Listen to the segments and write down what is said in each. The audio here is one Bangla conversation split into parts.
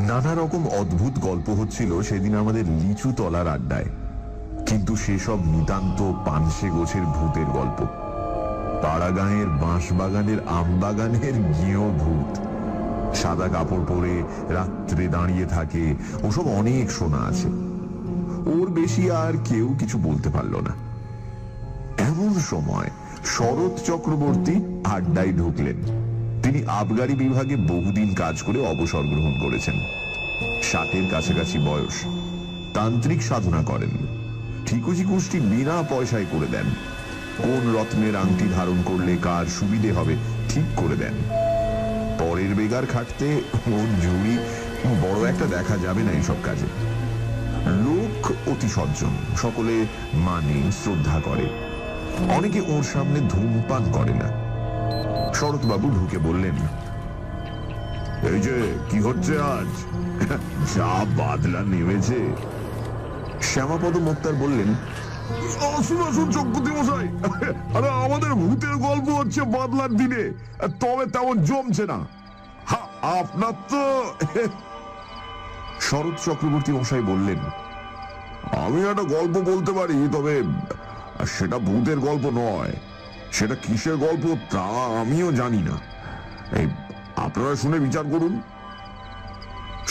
নানা রকম অদ্ভুত গল্প হচ্ছিল সেদিন আমাদের লিচু তলার আড্ডায়, কিন্তু সেসব নিতান্ত পানসে গোছের ভূতের গল্প। পাড়াগাঁয়ের বাঁশবাগানের আমবাগানের গিয়েও ভূত, সাদা কাপড় পরে রাত্রে দাঁড়িয়ে থাকে, ওসব অনেক শোনা আছে। ওর বেশি আর কেউ কিছু বলতে পারল না। এমন সময় শরৎ চক্রবর্তী আড্ডায় ঢুকলেন। তিনি আবগারি বিভাগে বহুদিন কাজ করে অবসর গ্রহণ করেছেন। 60-এর কাছাকাছি বয়স। তান্ত্রিক সাধনা করেন। ঠিকুজি কুষ্টি বিনা পয়সায় করে দেন। কোন রত্নের আংটি ধারণ করলে কার সুবিধে হবে ঠিক করে দেন। পরের বেগার খাটতে ওর ঝুড়ি বড় একটা দেখা যাবে না এইসব কাজে। লোক অতি সজ্জন, সকলে মানে শ্রদ্ধা করে। অনেকে ওর সামনে ধূমপান করে না। শরৎবাবু ঢুকে বললেন, এই যে কি হচ্ছে আজ, যা বাদলা নেমেছে। শ্যামাপদ মোক্তার বললেন, আসুন আসুন চক্রবর্তী মশাই, আরে আমাদের ভূতের গল্প হচ্ছে বাদলার দিনে, তবে তেমন জমছে না। আপনার তো। শরৎ চক্রবর্তী মশাই বললেন, আমি একটা গল্প বলতে পারি, তবে সেটা ভূতের গল্প নয়। সেটা কিসের গল্প তা আমিও জানি না। এই আপনারা শুনে বিচার করুন।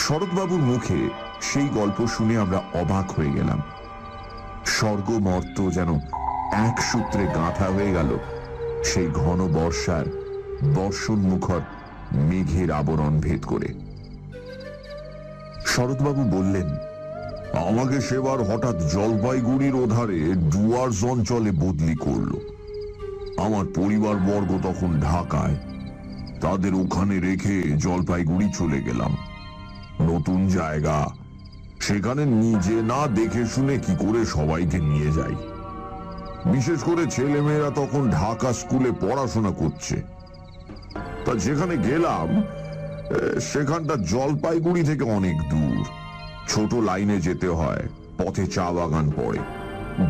শরৎবাবুর মুখে সেই গল্প শুনে আমরা অবাক হয়ে গেলাম। স্বর্গ মর্ত যেন এক সূত্রে গাঁথা হয়ে গেল সেই ঘন বর্ষার বর্ষণমুখর মেঘের আবরণ ভেদ করে। শরৎবাবু বললেন, আমাকে সেবার হঠাৎ জলপাইগুড়ির ওধারে ডুয়ার্স অঞ্চলে বদলি করল। আমার পরিবার বর্গ তখন ঢাকায়, তাদের ওখানে রেখে জলপাইগুড়ি চলে গেলাম। নতুন জায়গা, সেখানে নিজে না দেখে শুনে কি করে সবাইকে নিয়ে যাই। বিশেষ করে ছেলেমেয়েরা তখন ঢাকা স্কুলে পড়াশোনা করছে। তা যেখানে গেলাম সেখানটা জলপাইগুড়ি থেকে অনেক দূর। ছোট লাইনে যেতে হয়, পথে চা বাগান পড়ে,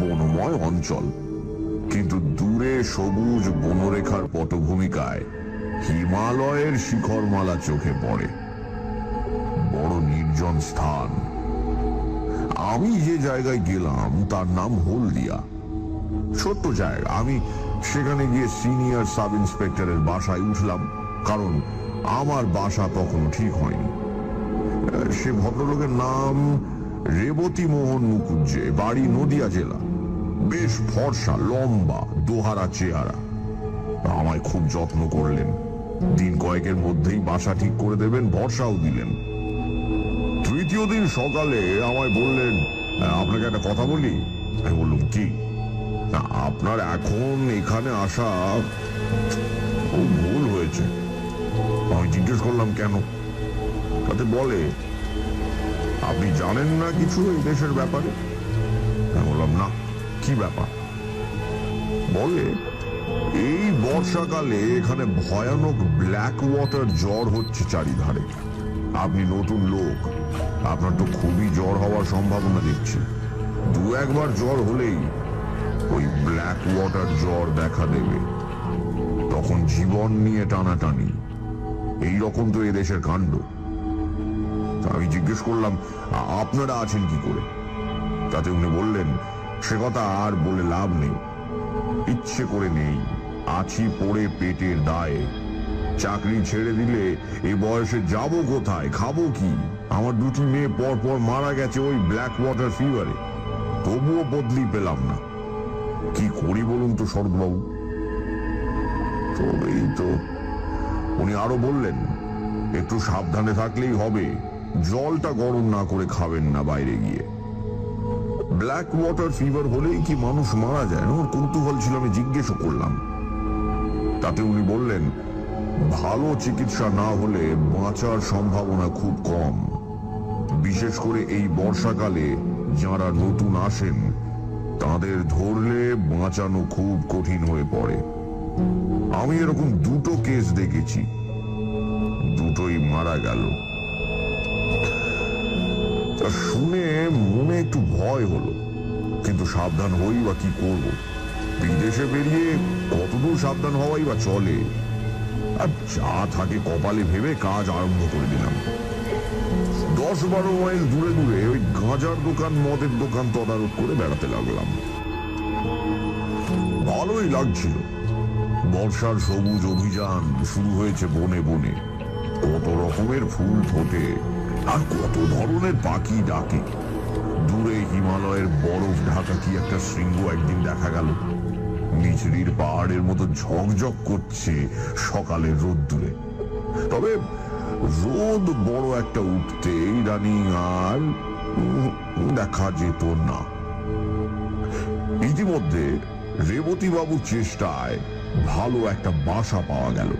বনময় অঞ্চল। কিন্তু দূরে সবুজ বনরেখার পটভূমিকায় হিমালয়ের শিখরমালা চোখে পড়ে। বড় নির্জন স্থান। আমি যে জায়গায় গেলাম তার নাম হলদিয়া। ছোট্ট জায়গা। আমি সেখানে গিয়ে সিনিয়র সাব ইন্সপেক্টরের বাসায় উঠলাম, কারণ আমার বাসা তখনও ঠিক হয়নি। সে ভদ্রলোকের নাম রেবতী মোহন মুখুজ্জে, বাড়ি নদিয়া জেলা। বেশ ফর্সা, লম্বা, দোহারা চেহারা। আমায় খুব যত্ন করলেন। দিন কয়েকের মধ্যেই বাসা ঠিক করে দেবেন ভরসাও দিলেন। তৃতীয় দিন সকালে আমায় বললেন, আপনাকে একটা কথা বলি। আমি বললাম, কি? আপনার এখন এখানে আসা খুব ভুল হয়েছে। আমি জিজ্ঞেস করলাম, কেন? তাতে বলে, আপনি জানেন না কিছু এই দেশের ব্যাপারে? আমি বললাম, না, কি ব্যাপার? বলে, এই বর্ষাকালে এখানে ভয়ানক ব্ল্যাক ওয়াটার জ্বর হচ্ছে চারিধারে। আপনি নতুন লোক, আপনার তো খুবই জ্বর হওয়ার সম্ভাবনা দেখছি। 2-1 বার জ্বর হলেই ওই ব্ল্যাক ওয়াটার জ্বর দেখা দেবে। তখন জীবন নিয়ে টানাটানি। এইরকম তো এদেশের কাণ্ড। আমি জিজ্ঞেস করলাম, আপনারা আছেন কি করে? তাতে উনি বললেন, সে কথা আর বলে লাভ নেই। ইচ্ছে করে নেই, আছি পড়ে পেটের দায়ে। চাকরি ছেড়ে দিলে এ বয়সে যাব কোথায়, খাবো কি? আমার 2টি মেয়ে পর পর মারা গেছে ওই ব্ল্যাক ওয়াটার ফিভারে, তবুও বদলি পেলাম না। কি করি বলুন তো শরৎবাবু? তবেই তো। উনি আরো বললেন, একটু সাবধানে থাকলেই হবে। জলটা গরম না করে খাবেন না বাইরে গিয়ে। ব্ল্যাক ওয়াটার ফিভার হলেই কি মানুষ মারা যায়? ওর কৌতূহল ছিল, আমি জিজ্ঞেসও করলাম। তাতে উনি বললেন, ভালো চিকিৎসা না হলে বাঁচার সম্ভাবনা খুব কম। বিশেষ করে এই বর্ষাকালে যারা নতুন আসেন তাদের ধরলে বাঁচানো খুব কঠিন হয়ে পড়ে। আমি এরকম 2টো কেস দেখেছি, 2টোই মারা গেল। তা শুনে মনে একটু ভয় হলো, কিন্তু সাবধান হই বা কি করব? বিদেশে বেরিয়ে কতদূর সাবধান হওয়াই বা চলে? আর যা থাকে কপালে ভেবে কাজ আরম্ভ করে দিলাম। 10-12 মাইল দূরে দূরে ওই গাঁজার দোকান, মদের দোকান তদারক করে বেড়াতে লাগলাম। ভালোই লাগছিল। বর্ষার সবুজ অভিযান শুরু হয়েছে বনে বনে। কত রকমের ফুল ফোটে আর কত ধরনের পাখি ডাকে। দূরে হিমালয়ের বরফ ঢাকা কি একটা শৃঙ্গ একদিন দেখা গেল। মিছরির পাহাড়ের মতো ঝকঝক করছে সকালের রোদ্দুরে। তবে রোদ বড় একটা উঠতে ইদানিং আর দেখা যেত না। ইতিমধ্যে রেবতী বাবুর চেষ্টায় ভালো একটা বাসা পাওয়া গেল।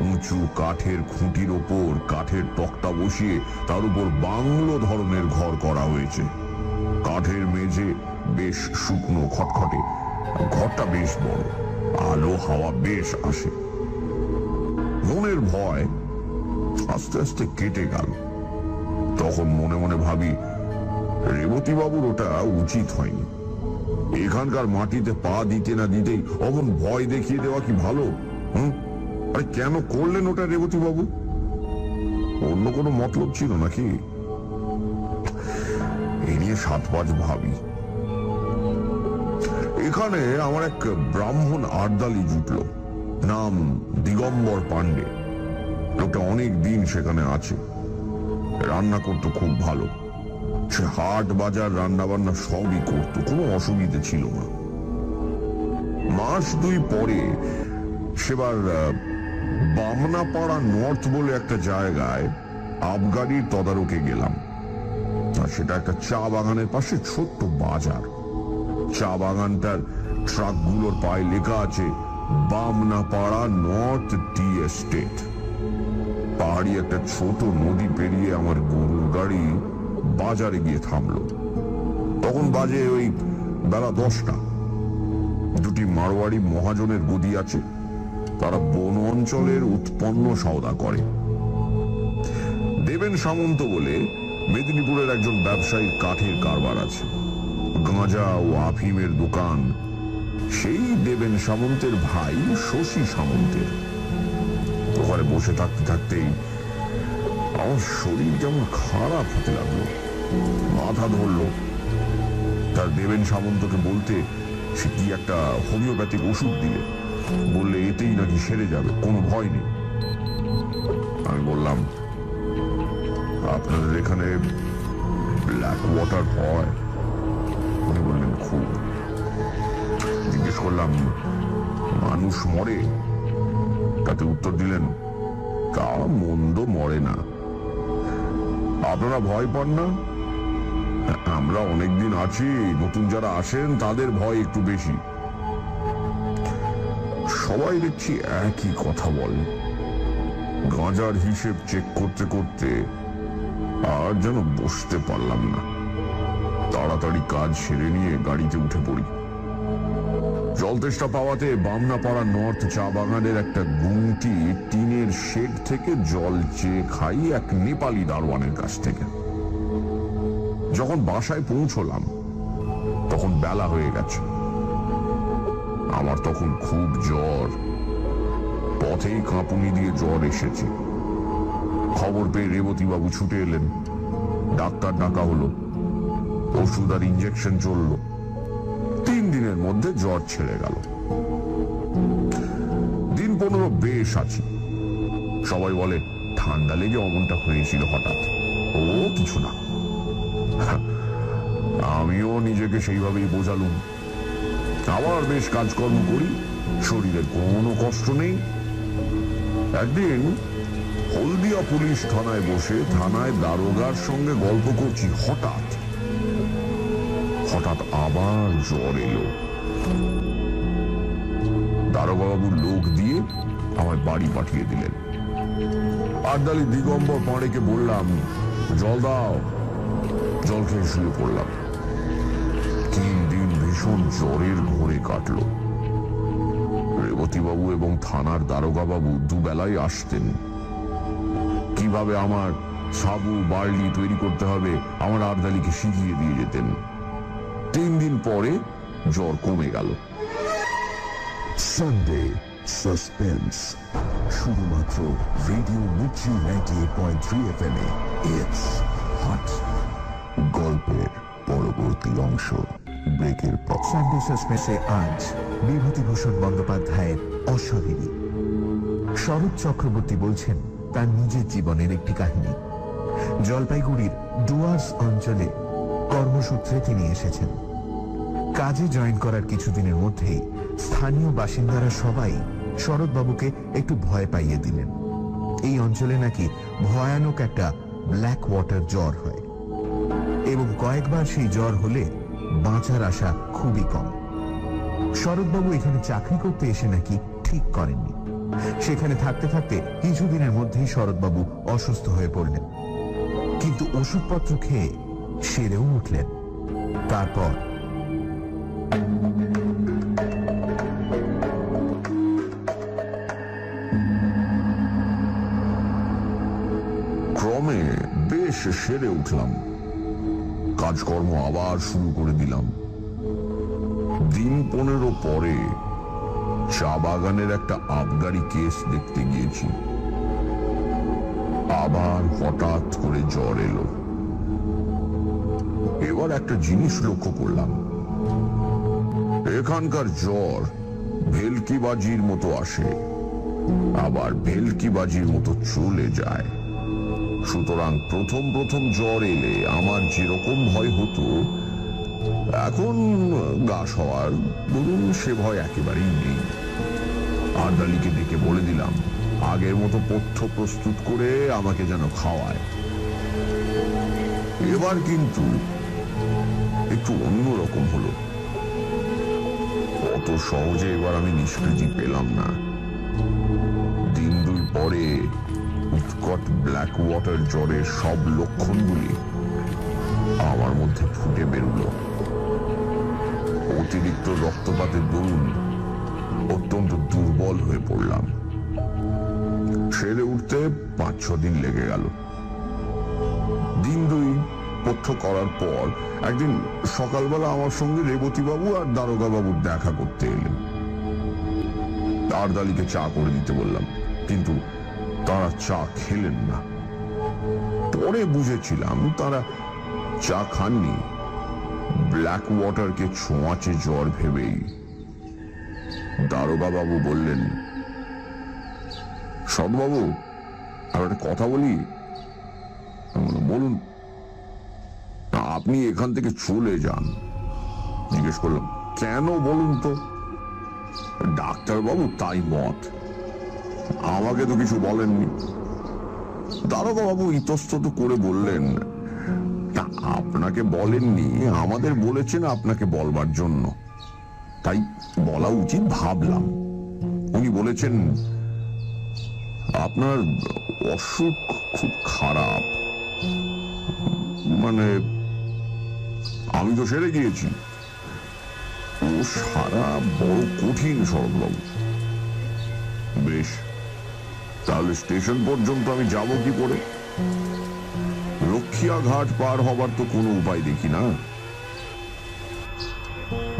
উঁচু কাঠের খুঁটির ওপর কাঠের তক্তা বসিয়ে তার উপর বাংলো ধরনের ঘর করা হয়েছে। কাঠের মেঝে বেশ শুকনো খটখটে, ঘরটা বেশ বড়, আলো হাওয়া বেশ আসে। মনের ভয় আস্তে আস্তে কেটে গেল। তখন মনে মনে ভাবি, রেবতী বাবুর ওটা উচিত হয়নি। এখানকার মাটিতে পা দিতে না দিতেই অমন ভয় দেখিয়ে দেওয়া কি ভালো? আরে কেন করলেন ওটা রেবতী বাবু? অন্য কোনো মতলব ছিল নাকি? এ নিয়ে 7-5 ভাবি। এখানে আমার এক ব্রাহ্মণ আর্দালি জুটল, নাম দিগম্বর পাণ্ডে। লোকটা অনেক দিন সেখানে আছে। রান্না করতো খুব ভালো। সে হাট বাজার রান্না বান্না সবই করতো, কোনো অসুবিধে ছিল না। মাস 2 পরে সেবার বামনাপাড়া নর্থ বলে একটা জায়গায় আবগারির তদারকে গেলাম। সেটা একটা চা বাগানের পাশে ছোট্ট বাজার। চা বাগানটার ট্রাকগুলোর পায়ে লেখা আছে বামনাপাড়া নর্থ টি এস্টেট। পাহাড়ি একটা ছোট নদী পেরিয়ে আমার গরুর গাড়ি বাজারে গিয়ে থামলো। তখন বাজে ওই বেলা 10টা। 2টি মারোয়াড়ি মহাজনের গদি আছে। তারা বন অঞ্চলের উৎপন্ন সওদা করে। দেবেন সামন্ত বলে মেদিনীপুরের একজন ব্যবসায়ীর কাঠের কারবার আছে। গাঁজা ও আফিমের দোকান সেই দেবেন সামন্তের ভাই শশী সামন্তের। ওখানে বসে থাকতে থাকতেই আমার শরীর যেমন খারাপ হতে লাগলো, মাথা ধরলো। তার দেবেন সামন্তকে বলতে সে কি একটা হোমিওপ্যাথিক ওষুধ দিলে, বললে এতেই নাকি সেরে যাবে, কোনো ভয় নেই। আমি বললাম, আপনাদের এখানে ব্ল্যাক ওয়াটার হয়? উনি বললেন, খুব। জিজ্ঞেস করলাম, মানুষ মরে? তাতে উত্তর দিলেন, তা মন্দ মরে না। আপনারা ভয় পান না? আমরা অনেকদিন আছি, নতুন যারা আসেন তাদের ভয় একটু বেশি। সবাই দেখছি একই কথা বলে। গাঁজার হিসেব চেক করতে করতে আর যেন বসতে পারলাম না। তাড়াতাড়ি কাজ সেরে নিয়ে গাড়িতে উঠে পড়ি। জলতেষ্টা পাওয়াতে বামনাপাড়া নর্থ চা বাগানের একটা গুমটি টিনের শেড থেকে জল চেয়ে খাই এক নেপালি দারোয়ানের কাছ থেকে। যখন বাসায় পৌঁছলাম তখন বেলা হয়ে গেছে। আমার তখন খুব জ্বর। পথেই কাঁপুনি দিয়ে জ্বর এসেছে। খবর পেয়ে রেবতী বাবু ছুটে এলেন। ডাক্তার ডাকা হলো, ওষুধ আর ইঞ্জেকশন চললো। 3 দিনের মধ্যে জ্বর ছেড়ে গেল। দিন 15 বেশ আছি। সবাই বলে ঠান্ডা লেগে অমনটা হয়েছিল হঠাৎ, ও কিছু না। আমিও নিজেকে সেইভাবেই বোঝালুম। আবার বেশ কাজকর্ম করি, শরীরের কোনো কষ্ট নেই। একদিন হলদিয়া পুলিশ থানায় বসে থানায় দারোগার সঙ্গে গল্প করছি, হঠাৎ আবার জ্বর এলো। দারোগাবাবুর লোক দিয়ে আমায় বাড়ি পাঠিয়ে দিলেন। আর্দালি দিগম্বর পাঁড়েকে বললাম, জল দাও। জল খেয়ে শুয়ে পড়লাম। 3 দিন ভীষণ জ্বরের ঘোরে কাটল। রেবতীবাবু এবং থানার দারোগাবাবু দুবেলাই আসতেন। কিভাবে আমার সাবু বার্লি তৈরি করতে হবে আমার আর্দালিকে শিখিয়ে দিয়ে যেতেন। 3 দিন পরে জ্বর কমে গেল। সানডে সাসপেন্স শুধুমাত্র radio Mirchi 98.3 FM A. It's পরবর্তী অংশ ব্রেকের পর। সানডে সাসপেন্সে আজ বিভূতিভূষণ বন্দ্যোপাধ্যায়ের অশরীরী। শরৎ চক্রবর্তী বলছেন তার নিজের জীবনের একটি কাহিনী। জলপাইগুড়ির ডুয়ার্স অঞ্চলে কর্মসূত্রে তিনি এসেছেন। কাজে জয়েন করার কিছুদিনের মধ্যেই স্থানীয় বাসিন্দারা সবাই শরৎবাবুকে একটু ভয় পাইয়ে দিলেন। এই অঞ্চলে নাকি ভয়ানক একটা ব্ল্যাক ওয়াটার জ্বর হয় এবং কয়েকবার সেই জ্বর হলে বাঁচার আশা খুবই কম। শরৎবাবু এখানে চাকরি করতে এসে নাকি ঠিক করেননি। সেখানে থাকতে থাকতে কিছুদিনের মধ্যেই শরৎবাবু অসুস্থ হয়ে পড়লেন, কিন্তু ওষুধপত্র খেয়ে সেরেও উঠলেন। তারপর ক্রমে বেশ সেরে উঠলাম, কাজকর্ম আবার শুরু করে দিলাম। দিন 15 পরে চা বাগানের একটা আবগারি কেস দেখতে গিয়েছি। আবার হঠাৎ করে জ্বর এলো। এবার একটা জিনিস লক্ষ্য করলাম, এখানকার জ্বর ভেলকিবাজির মতো আসে, আবার ভেলকিবাজির মতো চলে যায়। সুতরাং প্রথম প্রথম জ্বর এলে আমার যেরকম ভয় হতো, এখন গা সওয়ার বলুন সে ভয় একেবারেই নেই। আর্দালিকে ডেকে বলে দিলাম আগের মতো পথ্য প্রস্তুত করে আমাকে যেন খাওয়ায়। এবার কিন্তু একটু অন্যরকম হলো। অত সহজে এবার আমি নিষ্কৃতি পেলাম না। দিন 2 পরে উৎকট ব্ল্যাক ওয়াটার জ্বরের সব লক্ষণগুলি আমার মধ্যে ফুটে বেরুল। অতিরিক্ত রক্তপাতের দরুন অত্যন্ত দুর্বল হয়ে পড়লাম। সেরে উঠতে 5-6 দিন লেগে গেল। দিন 2 পথ্য করার পর একদিন সকালবেলা আমার সঙ্গে রেবতীবাবু আর দারোগা বাবুর দেখা করতে এলেন। আর্দালিকে চা করে দিতে বললাম, কিন্তু তারা চা খেলেন না। পরে বুঝেছিলাম তারা চা খাননি ব্ল্যাক ওয়াটারকে ছোঁয়াচে জ্বর ভেবেই। দারোগা বাবু বললেন, সৎবাবু আর একটা কথা বলি। বলুন। আপনি এখান থেকে চলে যান। জিজ্ঞেস করলাম, কেন বলুন তো? ডাক্তারবাবু তাই মত, আমাকে তো কিছু বলেননি। দারোগা বাবু ইতস্তত করে বললেন, তা আপনাকে বলেননি, আমাদের বলেছেন আপনাকে বলবার জন্য, তাই বলা উচিত ভাবলাম। উনি বলেছেন, আপনার অসুখ খুব খারাপ। মানে আমি তো সেরে গিয়েছি, ও সারা বড় কঠিন শরৎবাবু। বেশ, তাহলে স্টেশন পর্যন্ত আমি যাব কি করে? রক্ষিয়া ঘাট পার হবার তো কোনো উপায় দেখি না।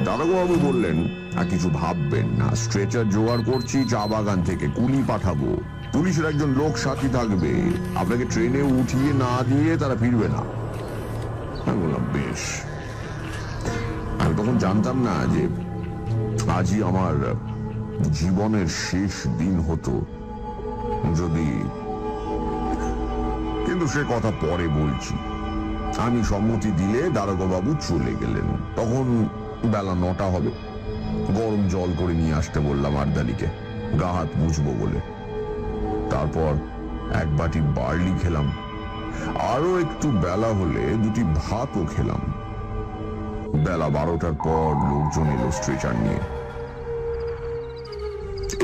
দারোগাবাবু বললেন, আর কিছু ভাববেন না, স্ট্রেচার জোগাড় করছি, চা বাগান থেকে কুলি পাঠাবো, পুলিশের একজন লোক সাথী থাকবে, আপনাকে ট্রেনে উঠিয়ে না দিয়ে তারা ফিরবে না। আমি বললাম, বেশ। আমি তখন জানতাম না যে আজই আমার জীবনের শেষ দিন হতো যদি, কিন্তু সে কথা পরে বলছি। আমি সম্মতি দিলে দারোগাবাবু চলে গেলেন। তখন বেলা 9টা হবে। গরম জল করে নিয়ে আসতে বললাম আর্দালিকে, গা হাত মুছবো বলে। তারপর 1 বাটি বার্লি খেলাম। আরো একটু বেলা হলে 2টি ভাতও খেলাম। বেলা 12টার পর লোকজন এলো স্ট্রেচার নিয়ে।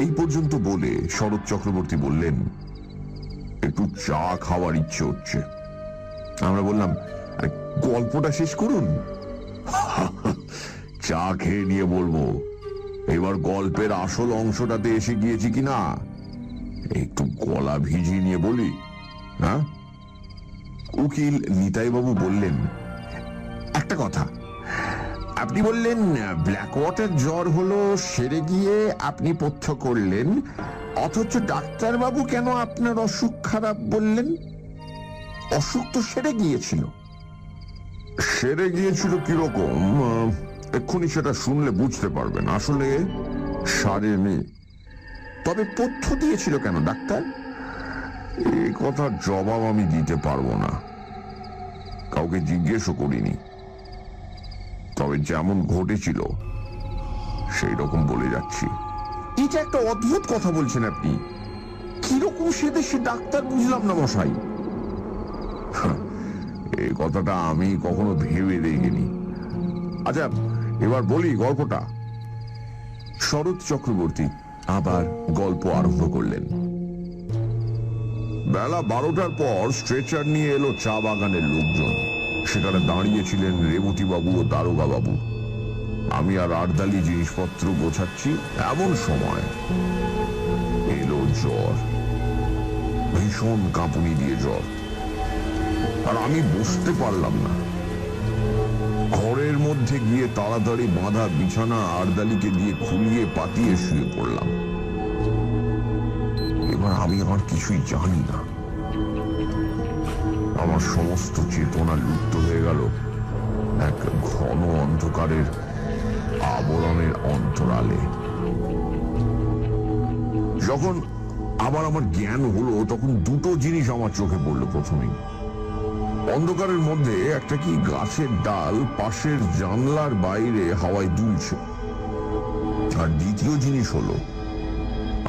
এই পর্যন্ত বলে শরৎ চক্রবর্তী বললেন, একটু চা খাওয়ার ইচ্ছে হচ্ছে। আমরা বললাম, আরে গল্পটা শেষ করুন, চা খেয়ে নিয়ে বলবো এবার গল্পের আসল অংশটাতে এসে গিয়েছি কিনা। একটু গলা ভিজিয়ে নিয়ে বলি। হ্যাঁ? উকিল নিতাইবাবু বললেন, একটা কথা, আপনি বললেন ব্ল্যাক ওয়াটার জ্বর হলো, সেরে গিয়ে আপনি পথ্য করলেন, অথচ ডাক্তারবাবু কেন আপনার অসুখ খারাপ বললেন? অসুখ তো সেরে গিয়েছিল। সেরে গিয়েছিল কিরকম এক্ষুনি সেটা শুনলে বুঝতে পারবেন। আসলে সারেনি। তবে পথ্য দিয়েছিল কেন ডাক্তার? এই কথার জবাব আমি দিতে পারবো না, কাউকে জিজ্ঞেসও করিনি। তবে যেমন ঘটেছিল সেই রকম বলে যাচ্ছি। এটা একটা অদ্ভুত কথা বলছেন আপনি। কিরকম সে দেশে ডাক্তার বুঝলাম না মশাই। এই কথাটা আমি কখনো ভেবে দেখিনি। আচ্ছা, এবার বলি গল্পটা। শরৎ চক্রবর্তী আবার গল্প আরম্ভ করলেন। বেলা 12টার পর স্ট্রেচার নিয়ে এলো চা বাগানের লোকজন। সেখানে দাঁড়িয়েছিলেন রেবতী বাবু ও দারোগা বাবু। আমি আর আর্দালি জিনিসপত্র গোছাচ্ছি, এমন সময় এলো জ্বর। ভীষণ কাঁপুনি দিয়ে জ্বর। আর আমি বসতে পারলাম না। ঘরের মধ্যে গিয়ে তাড়াতাড়ি বাঁধা বিছানা আর্দালিকে দিয়ে খুলিয়ে পাতিয়ে শুয়ে পড়লাম। এবার আমি আর কিছুই জানি না। আমার সমস্ত চেতনা লুপ্ত হয়ে গেল এক ঘন অন্ধকারের আবরণের অন্তরালে। যখন আবার আমার জ্ঞান হলো, তখন দুটো জিনিস আমার চোখে পড়লো। প্রথমেই অন্ধকারের মধ্যে একটা কি গাছের ডাল পাশের জানলার বাইরে হাওয়ায় দুলছে। আর দ্বিতীয় জিনিস হলো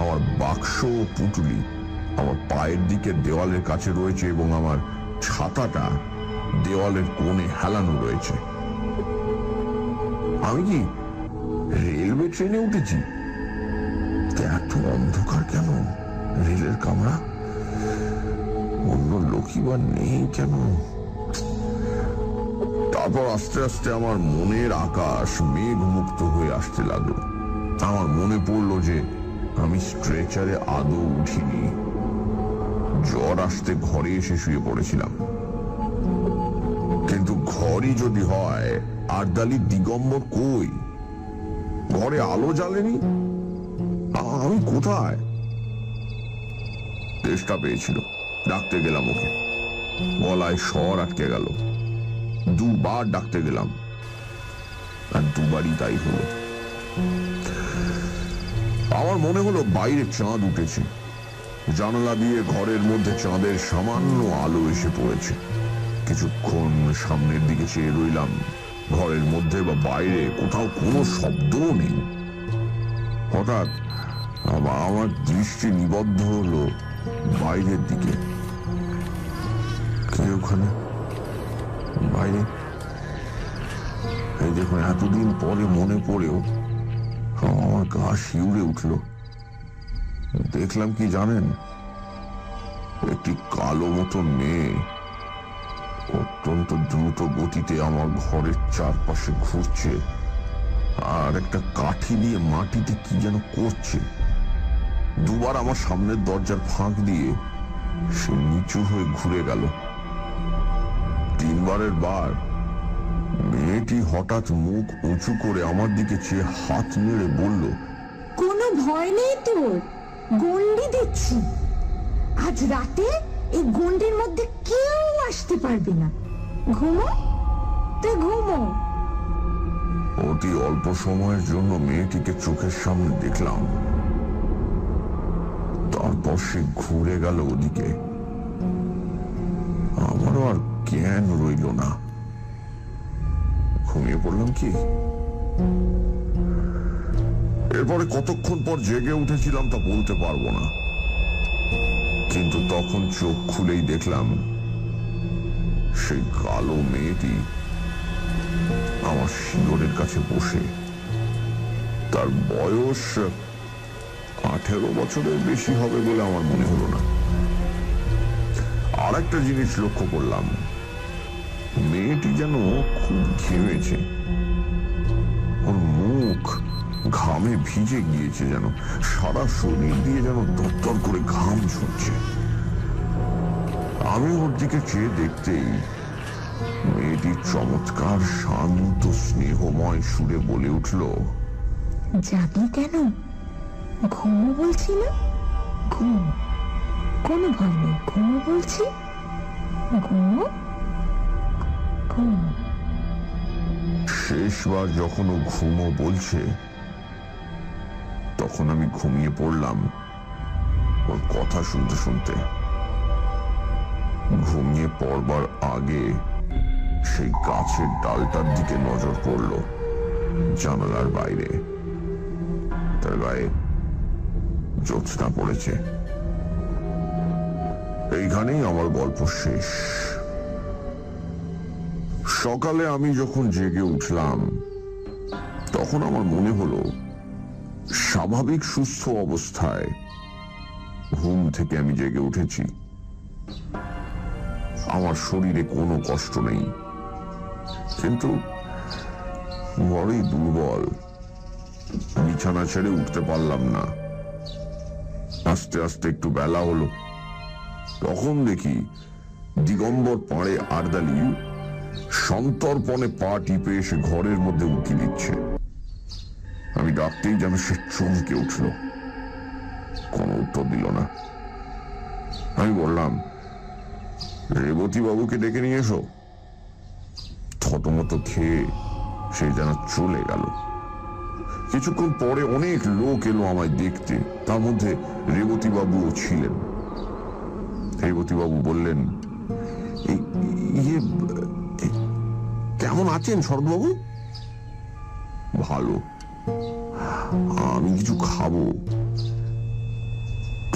আমার বাক্স ও পুটুলি আমার পায়ের দিকে দেওয়ালের কাছে রয়েছে এবং আমার ছাতাটা দেওয়ালের কোণে হেলানো রয়েছে। আমি কি রেলওয়ে ট্রেনে উঠেছি? এত অন্ধকার কেন? রেলের কামরা, অন্য লোকই বা নেই কেন? তারপর আস্তে আস্তে আমার মনের আকাশ মেঘ মুক্ত হয়ে আসতে লাগলো। আমার মনে পড়লো যে আমি স্ট্রেচারে আদৌ উঠিনি। জ্বর আসতে ঘরে এসে শুয়ে পড়েছিলাম। কিন্তু ঘরই যদি হয়, আর্দালি দিগম্বর কই? ঘরে আলো জ্বালেনি। আমি কোথায়? তেষ্টা পেয়েছিল, ডাকতে গেলাম ওকে। গলায় স্বর আটকে গেল। দুবার ডাকতে গেলাম, আর দুবারই তাই হলো। আমার মনে হলো বাইরে চাঁদ উঠেছে। জানালা দিয়ে ঘরের মধ্যে চাঁদের সামান্য আলো এসে পড়েছে। কিছুক্ষণ সামনের দিকে চেয়ে রইলাম। ঘরের মধ্যে বা বাইরে কোথাও কোনো শব্দও নেই। হঠাৎ আমার দৃষ্টি নিবদ্ধ হলো বাইরের দিকে। কে ওখানে বাইরে? এই দেখুন, এতদিন পরে মনে পড়েও আমার গা শিউরে উঠল। দেখলাম কি জানেন? একটি কালো মতো মেয়ে অত্যন্ত দ্রুত গতিতে আমার ঘরের চারপাশে ঘুরছে, আর একটা কাঠি দিয়ে মাটিতে কি যেন করছে। দুবার আমার সামনের দরজার ফাঁক দিয়ে সে নিচু হয়ে ঘুরে গেল। তিনবারের বার মেয়েটি হঠাৎ মুখ উঁচু করে আমার দিকে চেয়ে হাত নেড়ে বলল, কোনো ভয় নেই তোর, গন্ডি দিচ্ছি। আজ রাতে এই গন্ডির মধ্যে কেউ আসতে পারবে না। ঘুমো, তুই ঘুমো। অতি অল্প সময়ের জন্য মেয়েটিকে চোখের সামনে দেখলাম। তারপর সে ঘুরে গেল ওদিকে। আমারও আর জ্ঞান রইল না। ঘুমিয়ে পড়লাম কি। এরপরে কতক্ষণ পর জেগে উঠেছিলাম তা বলতে পারবো না, কিন্তু তখন চোখ খুলেই দেখলাম সেই কালো মেয়েটি আমার শিয়রের কাছে বসে। তার বয়স 18 বছরের বেশি হবে বলে আমার মনে হলো না। আর একটা জিনিস লক্ষ্য করলাম, মেয়েটি যেন খুব ঘেমেছে। ওর মুখ ঘামে ভিজে গিয়েছে, যেন সারা শরীর দিয়ে যেন দরদর করে ঘাম ঝরছে। আমি ওর দিকে চেয়ে দেখতেই মেয়েটি চমৎকার শান্ত স্নেহময় সুরে বলে উঠল, যাবি কেন? ঘুমো বলছি না? ঘুম, কোনো ভয় নেই। ঘুমো বলছি, ঘুমো, ঘুম। শেষবার যখন ও ঘুমো বলছে তখন আমি ঘুমিয়ে পড়লাম ওর কথা শুনতে শুনতে। ঘুমিয়ে পড়বার আগে সেই গাছের ডালটার দিকে নজর পড়ল জানালার বাইরে। তার গায়ে জ্যোৎস্না পড়েছে। এইখানেই আমার গল্প শেষ। সকালে আমি যখন জেগে উঠলাম তখন আমার মনে হলো স্বাভাবিক সুস্থ অবস্থায় ঘুম থেকে আমি জেগে উঠেছি। আমার শরীরে কোনো কষ্ট নেই, কিন্তু বড়ই দুর্বল। বিছানা ছেড়ে উঠতে পারলাম না। আস্তে আস্তে একটু বেলা হলো, তখন দেখি দিগম্বর পাড়ে আরদালি সন্তর্পণে পা টিপে এসে ঘরের মধ্যে উকি দিচ্ছে। আমি ডাকতেই যেন সে চমকে উঠল, কোনো উত্তর দিল না। আমি বললাম, রেবতী বাবুকে ডেকে নিয়ে এসো। থতমত খেয়ে সে যেন চলে গেল। কিছুক্ষণ পরে অনেক লোক এলো আমায় দেখতে, তার মধ্যে রেবতী বাবুও ছিলেন। রেবতী বাবু বললেন, কেমন আছেন শরৎবাবু? ভালো, আমি কিছু খাবো।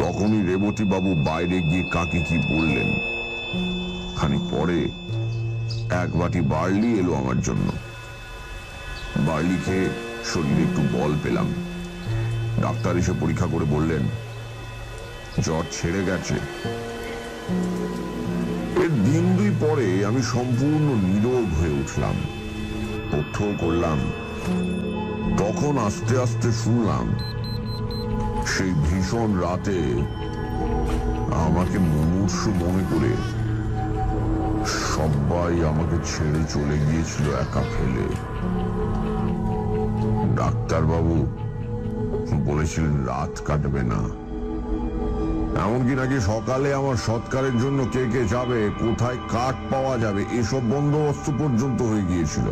তখনই রেবতী বাবু বাইরে গিয়ে কাকে কি বললেন। খানিক পরে এক বাটি বার্লি এলো আমার জন্য। বার্লি খেয়ে শরীরে একটু বল পেলাম। ডাক্তার এসে পরীক্ষা করে বললেন, জ্বর ছেড়ে গেছে। এর দিন দুই পরে আমি সম্পূর্ণ নীরব হয়ে উঠলাম, পথ্য করলাম। তখন আস্তে আস্তে শুনলাম সেই ভীষণ রাতে আমাকে মুমূর্ষু মনে করে সবাই আমাকে ছেড়ে চলে গিয়েছিল একা ফেলে। ডাক্তারবাবু বলেছিলেন রাত কাটবে না, এমনকি নাকি সকালে আমার সৎকারের জন্য কে কে যাবে, কোথায় কাঠ পাওয়া যাবে, এসব বন্দোবস্ত পর্যন্ত হয়ে গিয়েছিল।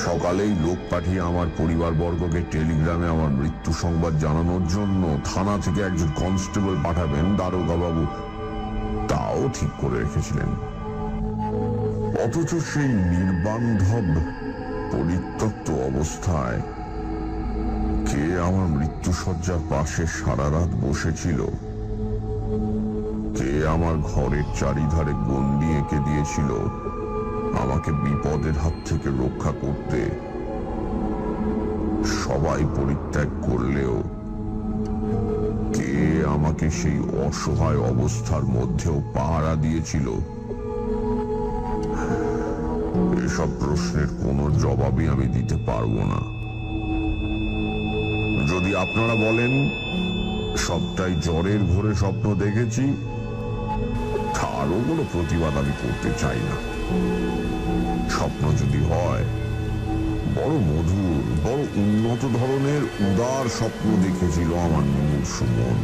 সকালেই লোক পাঠিয়ে আমার পরিবারবর্গকে টেলিগ্রামে আমার মৃত্যু সংবাদ জানানোর জন্য থানা থেকে একজন কনস্টেবল পাঠাবেন দারোগা বাবু তাও ঠিক করে রেখেছিলেন। অথচ সেই নির্বান্ধব পরিত্যক্ত অবস্থায় কে আমার মৃত্যুশয্যার পাশে সারা রাত বসেছিল, কে আমার ঘরের চারিধারে গণ্ডি এঁকে দিয়েছিল আমাকে বিপদের হাত থেকে রক্ষা করতে। সবাই পরিত্যাগ করলেও কে আমাকে সেই অসহায় অবস্থার মধ্যেও পাহারা দিয়েছিল, এসব প্রশ্নের কোনো জবাবই আমি দিতে পারবো না। যদি আপনারা বলেন সবটাই জ্বরের ঘোরে স্বপ্ন দেখেছি, তারও কোনো প্রতিবাদ আমি করতে চাই না। স্বপ্ন যদি হয় বড় মধুর, বড় উন্নত ধরনের উদার স্বপ্ন দেখেছিল আমার মুমূর্ষু মন।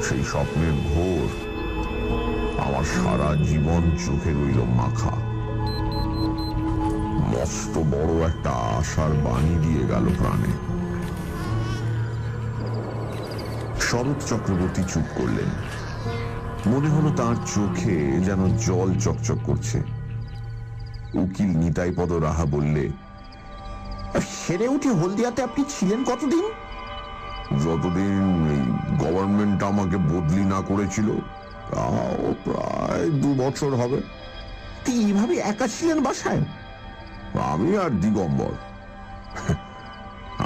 সেই স্বপ্নের ঘোর আমার সারা জীবন চোখে রইল মাখা। মস্ত বড় একটা আশার বাণী দিয়ে গেল প্রাণে। শরৎ চক্রবর্তী চুপ করলেন। মনে হলো তার চোখে যেন জল চকচক করছে। উকিল নিতাইপদ রাহা বললে, সেরে উঠে হলদিয়াতে আপনি ছিলেন কতদিন? যতদিন এই গভর্নমেন্ট আমাকে বদলি না করেছিল, তাও প্রায় 2 বছর হবে। এইভাবে একা ছিলেন বাসায়? আমি আর দিগম্বর,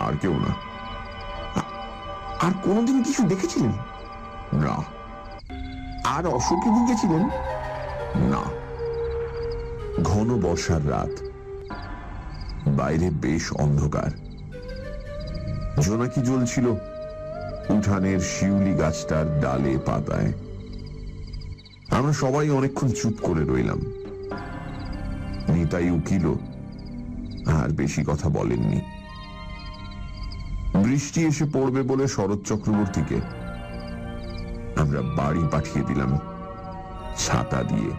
আর কেউ না। আর কোনোদিন কিছু দেখেছিলেন না। আর অসুখে ভুগেছিলেন? না। ঘন বর্ষার রাত, বাইরে বেশ অন্ধকার। জোনাকি জ্বলছিল উঠানের শিউলি গাছটার ডালে পাতায়। আমরা সবাই অনেকক্ষণ চুপ করে রইলাম। নিতাই উকিল আর বেশি কথা বলেননি। বৃষ্টি এসে পড়বে বলে শরৎ চক্রবর্তীকে আমরা বাড়ি পাঠিয়ে দিলাম ছাতা দিয়ে।